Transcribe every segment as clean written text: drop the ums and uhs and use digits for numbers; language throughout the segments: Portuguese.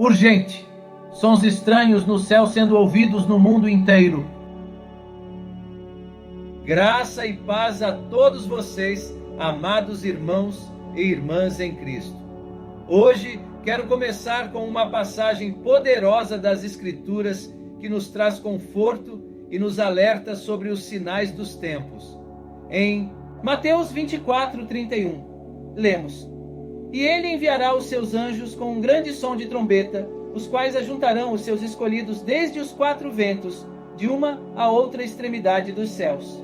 Urgente! Sons estranhos no céu sendo ouvidos no mundo inteiro. Graça e paz a todos vocês, amados irmãos e irmãs em Cristo. Hoje quero começar com uma passagem poderosa das Escrituras que nos traz conforto e nos alerta sobre os sinais dos tempos. Em Mateus 24:31, lemos: E ele enviará os seus anjos com um grande som de trombeta, os quais ajuntarão os seus escolhidos desde os quatro ventos, de uma a outra extremidade dos céus.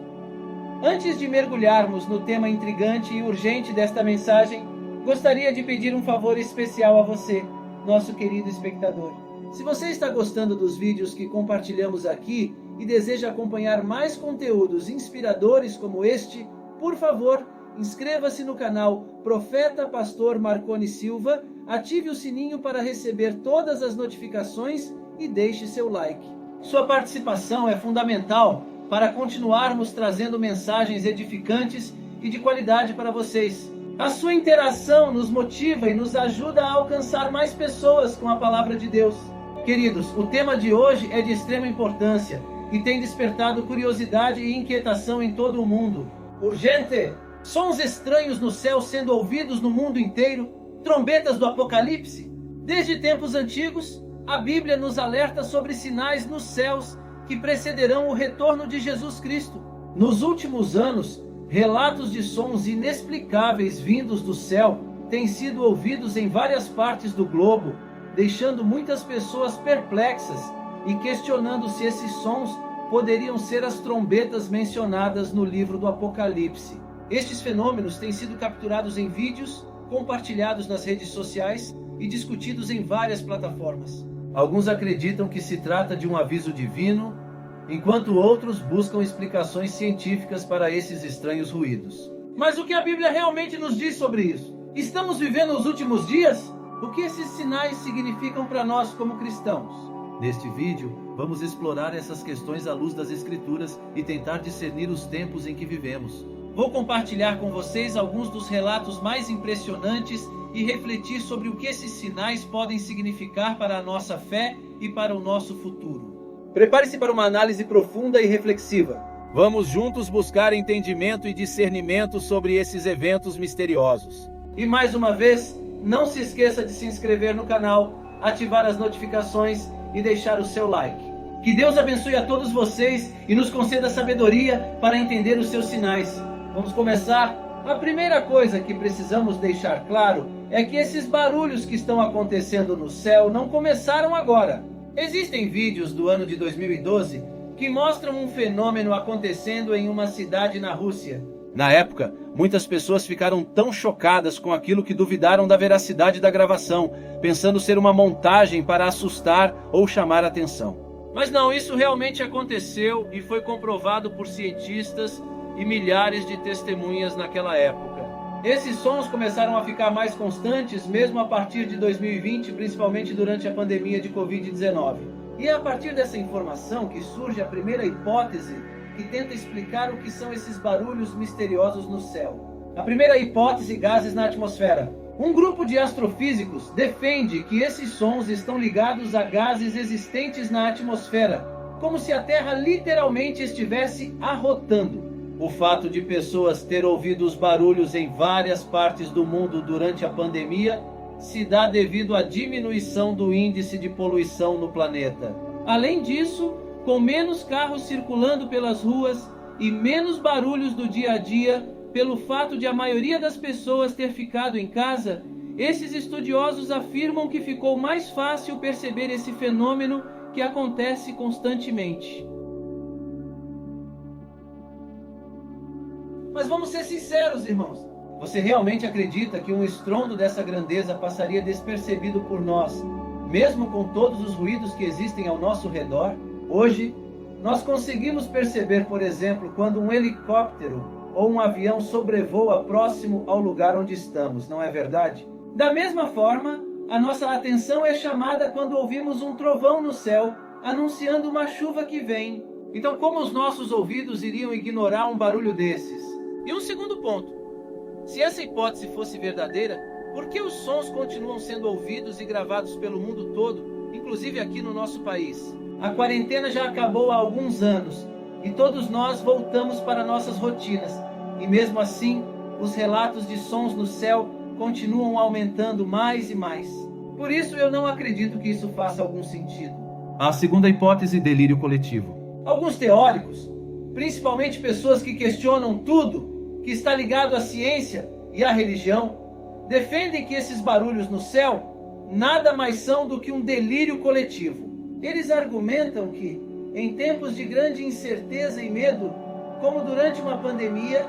Antes de mergulharmos no tema intrigante e urgente desta mensagem, gostaria de pedir um favor especial a você, nosso querido espectador. Se você está gostando dos vídeos que compartilhamos aqui e deseja acompanhar mais conteúdos inspiradores como este, por favor, inscreva-se no canal Profeta Pastor Marconi Silva, ative o sininho para receber todas as notificações e deixe seu like. Sua participação é fundamental para continuarmos trazendo mensagens edificantes e de qualidade para vocês. A sua interação nos motiva e nos ajuda a alcançar mais pessoas com a palavra de Deus. Queridos, o tema de hoje é de extrema importância e tem despertado curiosidade e inquietação em todo o mundo. Urgente! Sons estranhos no céu sendo ouvidos no mundo inteiro, trombetas do Apocalipse. Desde tempos antigos, a Bíblia nos alerta sobre sinais nos céus que precederão o retorno de Jesus Cristo. Nos últimos anos, relatos de sons inexplicáveis vindos do céu têm sido ouvidos em várias partes do globo, deixando muitas pessoas perplexas e questionando se esses sons poderiam ser as trombetas mencionadas no livro do Apocalipse. Estes fenômenos têm sido capturados em vídeos, compartilhados nas redes sociais e discutidos em várias plataformas. Alguns acreditam que se trata de um aviso divino, enquanto outros buscam explicações científicas para esses estranhos ruídos. Mas o que a Bíblia realmente nos diz sobre isso? Estamos vivendo os últimos dias? O que esses sinais significam para nós como cristãos? Neste vídeo, vamos explorar essas questões à luz das Escrituras e tentar discernir os tempos em que vivemos. Vou compartilhar com vocês alguns dos relatos mais impressionantes e refletir sobre o que esses sinais podem significar para a nossa fé e para o nosso futuro. Prepare-se para uma análise profunda e reflexiva. Vamos juntos buscar entendimento e discernimento sobre esses eventos misteriosos. E mais uma vez, não se esqueça de se inscrever no canal, ativar as notificações e deixar o seu like. Que Deus abençoe a todos vocês e nos conceda sabedoria para entender os seus sinais. Vamos começar? A primeira coisa que precisamos deixar claro é que esses barulhos que estão acontecendo no céu não começaram agora. Existem vídeos do ano de 2012 que mostram um fenômeno acontecendo em uma cidade na Rússia. Na época, muitas pessoas ficaram tão chocadas com aquilo que duvidaram da veracidade da gravação, pensando ser uma montagem para assustar ou chamar atenção. Mas não, isso realmente aconteceu e foi comprovado por cientistas e milhares de testemunhas naquela época. Esses sons começaram a ficar mais constantes mesmo a partir de 2020, principalmente durante a pandemia de Covid-19. E é a partir dessa informação que surge a primeira hipótese que tenta explicar o que são esses barulhos misteriosos no céu. A primeira hipótese: gases na atmosfera. Um grupo de astrofísicos defende que esses sons estão ligados a gases existentes na atmosfera, como se a Terra literalmente estivesse arrotando. O fato de pessoas terem ouvido os barulhos em várias partes do mundo durante a pandemia se dá devido à diminuição do índice de poluição no planeta. Além disso, com menos carros circulando pelas ruas e menos barulhos do dia a dia, pelo fato de a maioria das pessoas ter ficado em casa, esses estudiosos afirmam que ficou mais fácil perceber esse fenômeno que acontece constantemente. Mas vamos ser sinceros, irmãos. Você realmente acredita que um estrondo dessa grandeza passaria despercebido por nós, mesmo com todos os ruídos que existem ao nosso redor? Hoje, nós conseguimos perceber, por exemplo, quando um helicóptero ou um avião sobrevoa próximo ao lugar onde estamos, não é verdade? Da mesma forma, a nossa atenção é chamada quando ouvimos um trovão no céu, anunciando uma chuva que vem. Então, como os nossos ouvidos iriam ignorar um barulho desses? E um segundo ponto: se essa hipótese fosse verdadeira, Por que os sons continuam sendo ouvidos e gravados pelo mundo todo, inclusive aqui no nosso país? A quarentena já acabou há alguns anos e todos nós voltamos para nossas rotinas. E mesmo assim, os relatos de sons no céu continuam aumentando mais e mais. Por isso eu não acredito que isso faça algum sentido. A segunda hipótese, delírio coletivo. Alguns teóricos, principalmente pessoas que questionam tudo que está ligado à ciência e à religião, defendem que esses barulhos no céu nada mais são do que um delírio coletivo. Eles argumentam que, em tempos de grande incerteza e medo, como durante uma pandemia,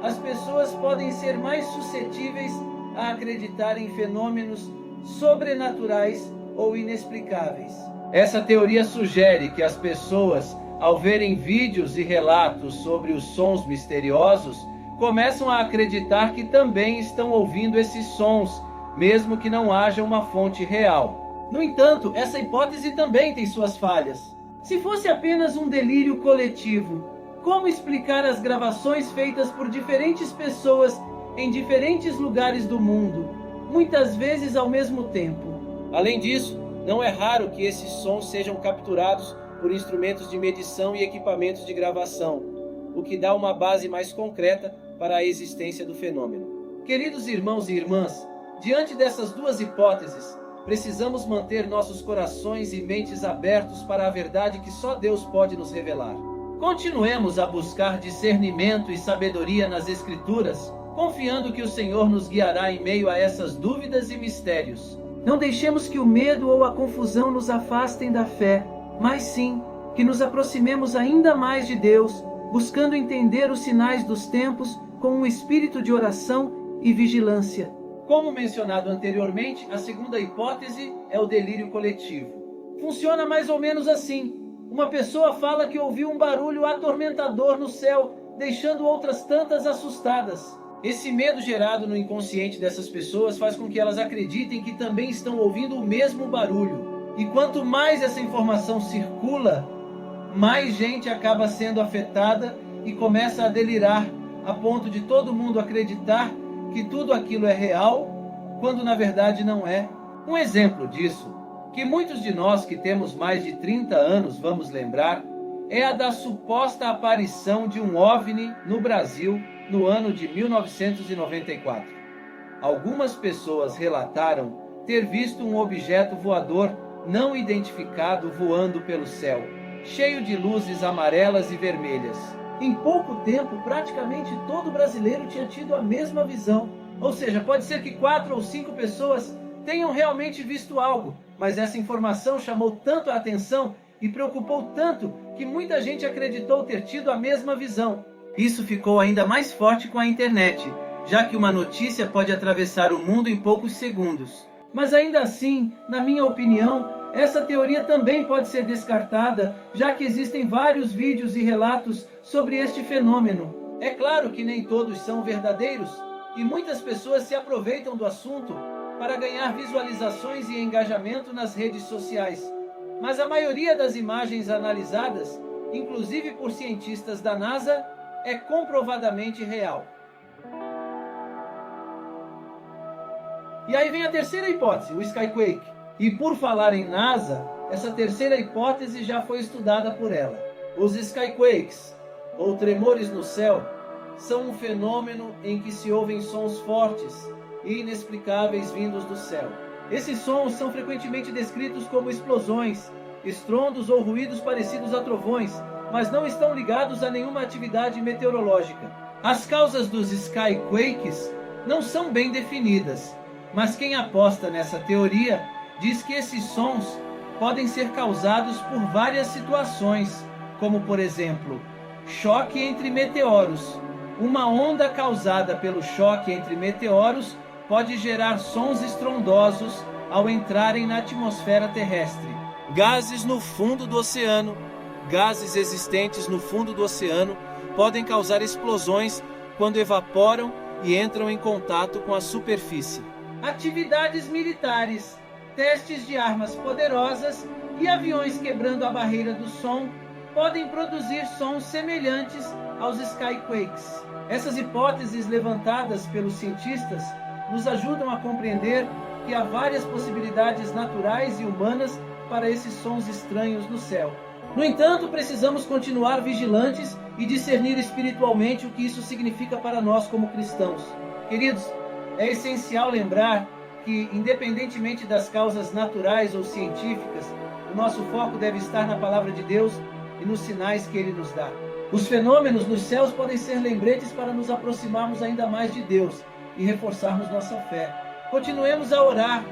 as pessoas podem ser mais suscetíveis a acreditar em fenômenos sobrenaturais ou inexplicáveis. Essa teoria sugere que as pessoas, ao verem vídeos e relatos sobre os sons misteriosos, começam a acreditar que também estão ouvindo esses sons, mesmo que não haja uma fonte real. No entanto, essa hipótese também tem suas falhas. Se fosse apenas um delírio coletivo, como explicar as gravações feitas por diferentes pessoas em diferentes lugares do mundo, muitas vezes ao mesmo tempo? Além disso, não é raro que esses sons sejam capturados por instrumentos de medição e equipamentos de gravação, o que dá uma base mais concreta para a existência do fenômeno. Queridos irmãos e irmãs, diante dessas duas hipóteses, precisamos manter nossos corações e mentes abertos para a verdade que só Deus pode nos revelar. Continuemos a buscar discernimento e sabedoria nas Escrituras, confiando que o Senhor nos guiará em meio a essas dúvidas e mistérios. Não deixemos que o medo ou a confusão nos afastem da fé, mas sim que nos aproximemos ainda mais de Deus, buscando entender os sinais dos tempos com um espírito de oração e vigilância. Como mencionado anteriormente, a segunda hipótese é o delírio coletivo. Funciona mais ou menos assim. Uma pessoa fala que ouviu um barulho atormentador no céu, deixando outras tantas assustadas. Esse medo gerado no inconsciente dessas pessoas faz com que elas acreditem que também estão ouvindo o mesmo barulho. E quanto mais essa informação circula, mais gente acaba sendo afetada e começa a delirar, a ponto de todo mundo acreditar que tudo aquilo é real, quando na verdade não é. Um exemplo disso, que muitos de nós que temos mais de 30 anos vamos lembrar, é a da suposta aparição de um OVNI no Brasil no ano de 1994. Algumas pessoas relataram ter visto um objeto voador não identificado voando pelo céu, cheio de luzes amarelas e vermelhas. Em pouco tempo, praticamente todo brasileiro tinha tido a mesma visão. Ou seja, pode ser que 4 ou 5 pessoas tenham realmente visto algo, mas essa informação chamou tanto a atenção e preocupou tanto que muita gente acreditou ter tido a mesma visão. Isso ficou ainda mais forte com a internet, já que uma notícia pode atravessar o mundo em poucos segundos. Mas ainda assim, na minha opinião, essa teoria também pode ser descartada, já que existem vários vídeos e relatos sobre este fenômeno. É claro que nem todos são verdadeiros, e muitas pessoas se aproveitam do assunto para ganhar visualizações e engajamento nas redes sociais. Mas a maioria das imagens analisadas, inclusive por cientistas da NASA, é comprovadamente real. E aí vem a terceira hipótese, o Skyquake. E por falar em NASA, essa terceira hipótese já foi estudada por ela. Os Skyquakes, ou tremores no céu, são um fenômeno em que se ouvem sons fortes e inexplicáveis vindos do céu. Esses sons são frequentemente descritos como explosões, estrondos ou ruídos parecidos a trovões, mas não estão ligados a nenhuma atividade meteorológica. As causas dos Skyquakes não são bem definidas, mas quem aposta nessa teoria diz que esses sons podem ser causados por várias situações, como por exemplo, choque entre meteoros. Uma onda causada pelo choque entre meteoros pode gerar sons estrondosos ao entrarem na atmosfera terrestre. Gases no fundo do oceano. Gases existentes no fundo do oceano podem causar explosões quando evaporam e entram em contato com a superfície. Atividades militares, testes de armas poderosas e aviões quebrando a barreira do som podem produzir sons semelhantes aos Skyquakes. Essas hipóteses levantadas pelos cientistas nos ajudam a compreender que há várias possibilidades naturais e humanas para esses sons estranhos no céu. No entanto, precisamos continuar vigilantes e discernir espiritualmente o que isso significa para nós como cristãos. Queridos, é essencial lembrar que, independentemente das causas naturais ou científicas, o nosso foco deve estar na palavra de Deus e nos sinais que Ele nos dá. Os fenômenos nos céus podem ser lembretes para nos aproximarmos ainda mais de Deus e reforçarmos nossa fé. Continuemos a orar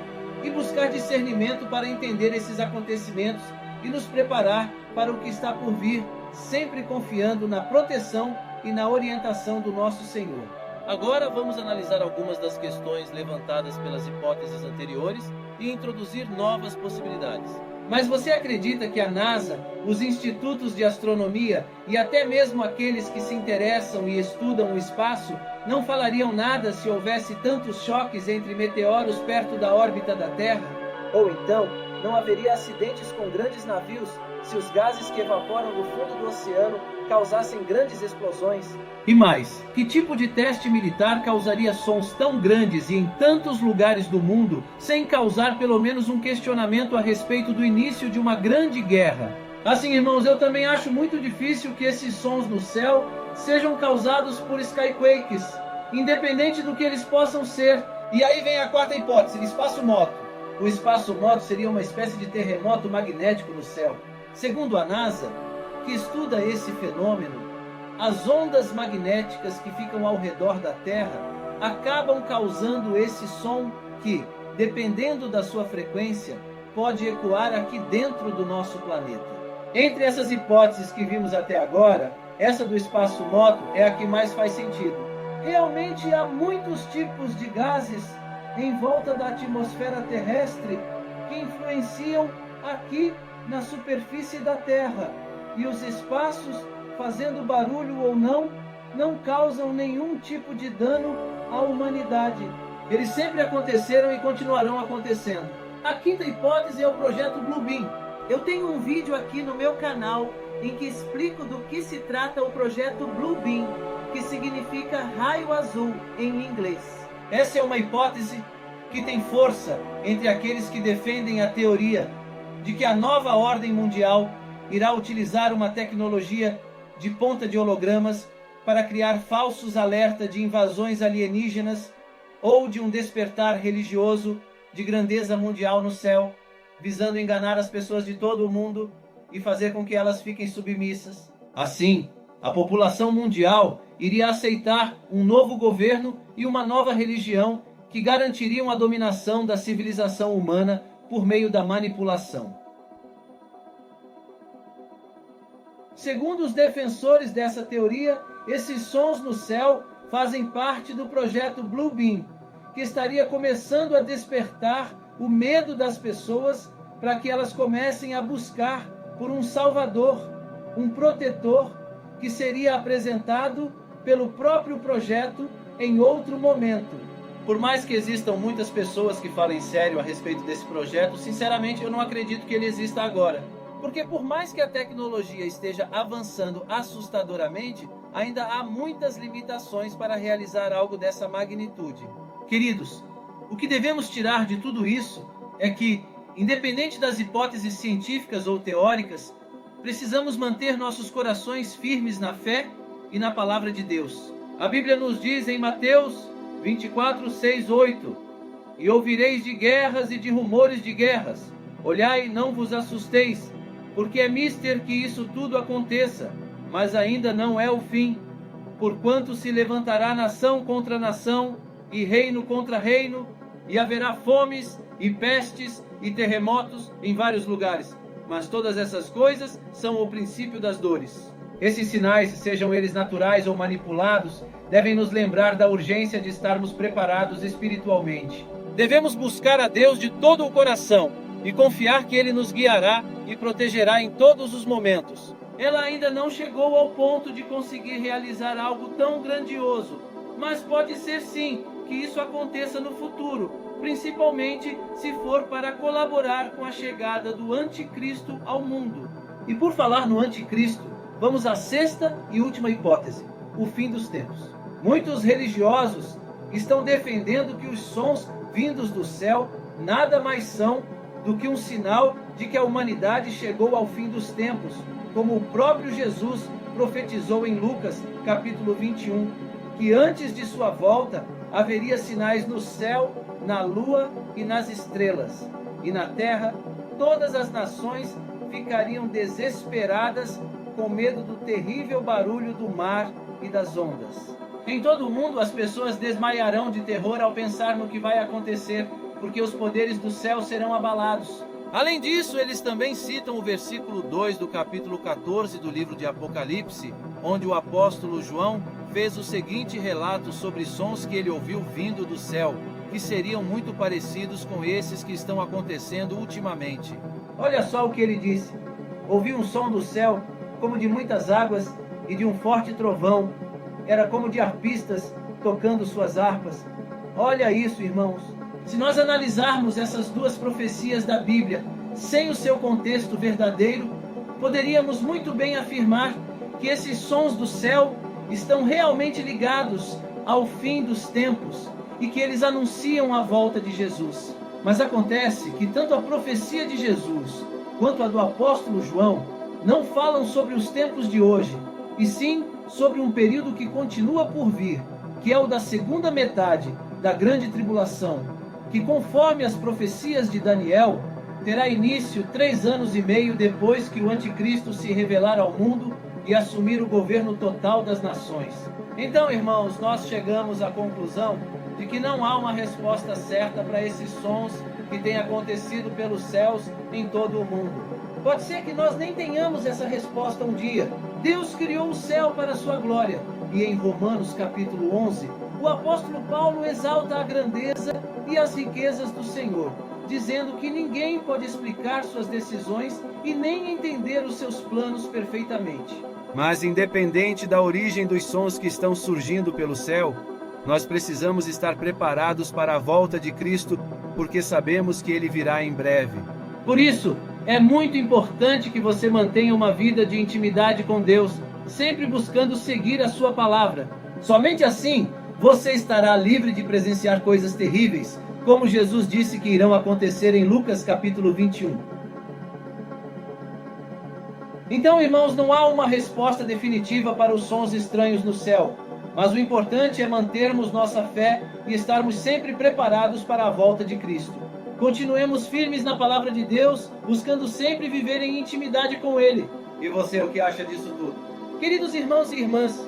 e buscar discernimento para entender esses acontecimentos e nos preparar para o que está por vir, sempre confiando na proteção e na orientação do nosso Senhor. Agora vamos analisar algumas das questões levantadas pelas hipóteses anteriores e introduzir novas possibilidades. Mas você acredita que a NASA, os institutos de astronomia e até mesmo aqueles que se interessam e estudam o espaço não falariam nada se houvesse tantos choques entre meteoros perto da órbita da Terra? Ou então, não haveria acidentes com grandes navios se os gases que evaporam do fundo do oceano causassem grandes explosões? E mais, que tipo de teste militar causaria sons tão grandes e em tantos lugares do mundo sem causar pelo menos um questionamento a respeito do início de uma grande guerra? Assim, irmãos, eu também acho muito difícil que esses sons no céu sejam causados por skyquakes, independente do que eles possam ser. E aí vem a quarta hipótese, o espaço-moto. O espaço-moto seria uma espécie de terremoto magnético no céu. Segundo a NASA, que estuda esse fenômeno, as ondas magnéticas que ficam ao redor da Terra acabam causando esse som que, dependendo da sua frequência, pode ecoar aqui dentro do nosso planeta. Entre essas hipóteses que vimos até agora, essa do espaço-moto é a que mais faz sentido. Realmente há muitos tipos de gases em volta da atmosfera terrestre que influenciam aqui na superfície da Terra, e os espaços, fazendo barulho ou não causam nenhum tipo de dano à humanidade. Eles sempre aconteceram e continuarão acontecendo. A quinta hipótese é o projeto Bluebeam. Eu tenho um vídeo aqui no meu canal em que explico do que se trata o projeto Bluebeam, que significa raio azul em inglês. Essa é uma hipótese que tem força entre aqueles que defendem a teoria de que a nova ordem mundial irá utilizar uma tecnologia de ponta de hologramas para criar falsos alertas de invasões alienígenas ou de um despertar religioso de grandeza mundial no céu, visando enganar as pessoas de todo o mundo e fazer com que elas fiquem submissas. Assim, a população mundial iria aceitar um novo governo e uma nova religião que garantiriam a dominação da civilização humana por meio da manipulação. Segundo os defensores dessa teoria, esses sons no céu fazem parte do projeto Bluebeam, que estaria começando a despertar o medo das pessoas para que elas comecem a buscar por um salvador, um protetor, que seria apresentado pelo próprio projeto em outro momento. Por mais que existam muitas pessoas que falem sério a respeito desse projeto, sinceramente eu não acredito que ele exista agora. Porque por mais que a tecnologia esteja avançando assustadoramente, ainda há muitas limitações para realizar algo dessa magnitude. Queridos, o que devemos tirar de tudo isso é que, independente das hipóteses científicas ou teóricas, precisamos manter nossos corações firmes na fé e na palavra de Deus. A Bíblia nos diz em Mateus 24, 6, 8: E ouvireis de guerras e de rumores de guerras. Olhai, não vos assusteis, porque é mister que isso tudo aconteça, mas ainda não é o fim. Porquanto se levantará nação contra nação, e reino contra reino, e haverá fomes, e pestes, e terremotos em vários lugares. Mas todas essas coisas são o princípio das dores. Esses sinais, sejam eles naturais ou manipulados, devem nos lembrar da urgência de estarmos preparados espiritualmente. Devemos buscar a Deus de todo o coração e confiar que Ele nos guiará e protegerá em todos os momentos. Ela ainda não chegou ao ponto de conseguir realizar algo tão grandioso, mas pode ser sim que isso aconteça no futuro, principalmente se for para colaborar com a chegada do anticristo ao mundo. E por falar no anticristo, vamos à sexta e última hipótese, o fim dos tempos. Muitos religiosos estão defendendo que os sons vindos do céu nada mais são do que um sinal de que a humanidade chegou ao fim dos tempos, como o próprio Jesus profetizou em Lucas, capítulo 21, que antes de sua volta haveria sinais no céu, na lua e nas estrelas, e na terra todas as nações ficariam desesperadas com medo do terrível barulho do mar e das ondas. Em todo o mundo as pessoas desmaiarão de terror ao pensar no que vai acontecer, porque os poderes do céu serão abalados. Além disso, eles também citam o versículo 2 do capítulo 14 do livro de Apocalipse, onde o apóstolo João fez o seguinte relato sobre sons que ele ouviu vindo do céu, que seriam muito parecidos com esses que estão acontecendo ultimamente. Olha só o que ele disse: ouvi um som do céu, como de muitas águas e de um forte trovão. Era como de arpistas tocando suas harpas. Olha isso, irmãos. Se nós analisarmos essas duas profecias da Bíblia sem o seu contexto verdadeiro, poderíamos muito bem afirmar que esses sons do céu estão realmente ligados ao fim dos tempos e que eles anunciam a volta de Jesus. Mas acontece que tanto a profecia de Jesus quanto a do apóstolo João não falam sobre os tempos de hoje, e sim sobre um período que continua por vir, que é o da segunda metade da grande tribulação, que conforme as profecias de Daniel, terá início 3 anos e meio depois que o anticristo se revelar ao mundo e assumir o governo total das nações. Então, irmãos, nós chegamos à conclusão de que não há uma resposta certa para esses sons que têm acontecido pelos céus em todo o mundo. Pode ser que nós nem tenhamos essa resposta um dia. Deus criou o céu para a sua glória. E em Romanos capítulo 11, o apóstolo Paulo exalta a grandeza e as riquezas do Senhor, dizendo que ninguém pode explicar suas decisões e nem entender os seus planos perfeitamente. Mas independente da origem dos sons que estão surgindo pelo céu, nós precisamos estar preparados para a volta de Cristo, porque sabemos que Ele virá em breve. Por isso, é muito importante que você mantenha uma vida de intimidade com Deus, sempre buscando seguir a sua palavra. Somente assim, você estará livre de presenciar coisas terríveis, como Jesus disse que irão acontecer em Lucas capítulo 21. Então, irmãos, não há uma resposta definitiva para os sons estranhos no céu, mas o importante é mantermos nossa fé e estarmos sempre preparados para a volta de Cristo. Continuemos firmes na palavra de Deus, buscando sempre viver em intimidade com Ele. E você, o que acha disso tudo? Queridos irmãos e irmãs,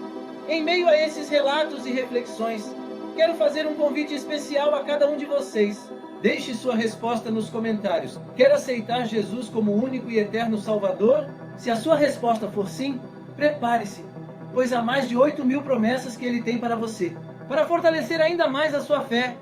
em meio a esses relatos e reflexões, quero fazer um convite especial a cada um de vocês. Deixe sua resposta nos comentários. Quer aceitar Jesus como único e eterno Salvador? Se a sua resposta for sim, prepare-se, pois há mais de 8.000 promessas que Ele tem para você. Para fortalecer ainda mais a sua fé,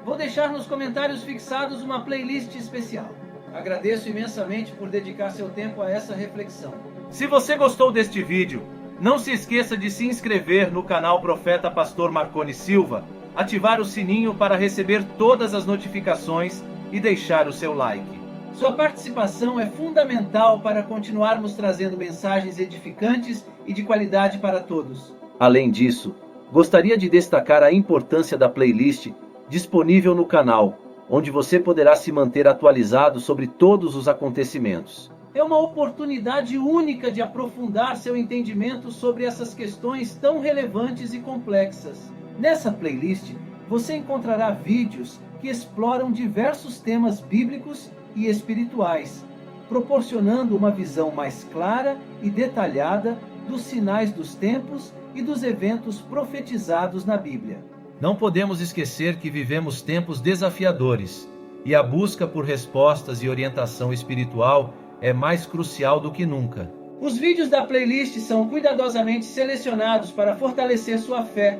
vou deixar nos comentários fixados uma playlist especial. Agradeço imensamente por dedicar seu tempo a essa reflexão. Se você gostou deste vídeo, não se esqueça de se inscrever no canal Profeta Pastor Marconi Silva, ativar o sininho para receber todas as notificações e deixar o seu like. Sua participação é fundamental para continuarmos trazendo mensagens edificantes e de qualidade para todos. Além disso, gostaria de destacar a importância da playlist disponível no canal, onde você poderá se manter atualizado sobre todos os acontecimentos. É uma oportunidade única de aprofundar seu entendimento sobre essas questões tão relevantes e complexas. Nessa playlist, você encontrará vídeos que exploram diversos temas bíblicos e espirituais, proporcionando uma visão mais clara e detalhada dos sinais dos tempos e dos eventos profetizados na Bíblia. Não podemos esquecer que vivemos tempos desafiadores e a busca por respostas e orientação espiritual é mais crucial do que nunca. Os vídeos da playlist são cuidadosamente selecionados para fortalecer sua fé,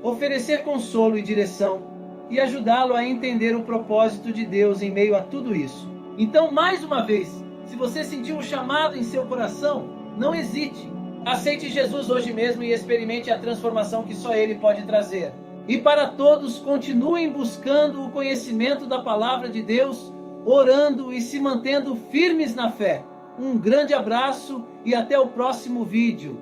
oferecer consolo e direção e ajudá-lo a entender o propósito de Deus em meio a tudo isso. Então, mais uma vez, se você sentiu um chamado em seu coração, não hesite. Aceite Jesus hoje mesmo e experimente a transformação que só Ele pode trazer. E para todos, continuem buscando o conhecimento da palavra de Deus, orando e se mantendo firmes na fé. Um grande abraço e até o próximo vídeo.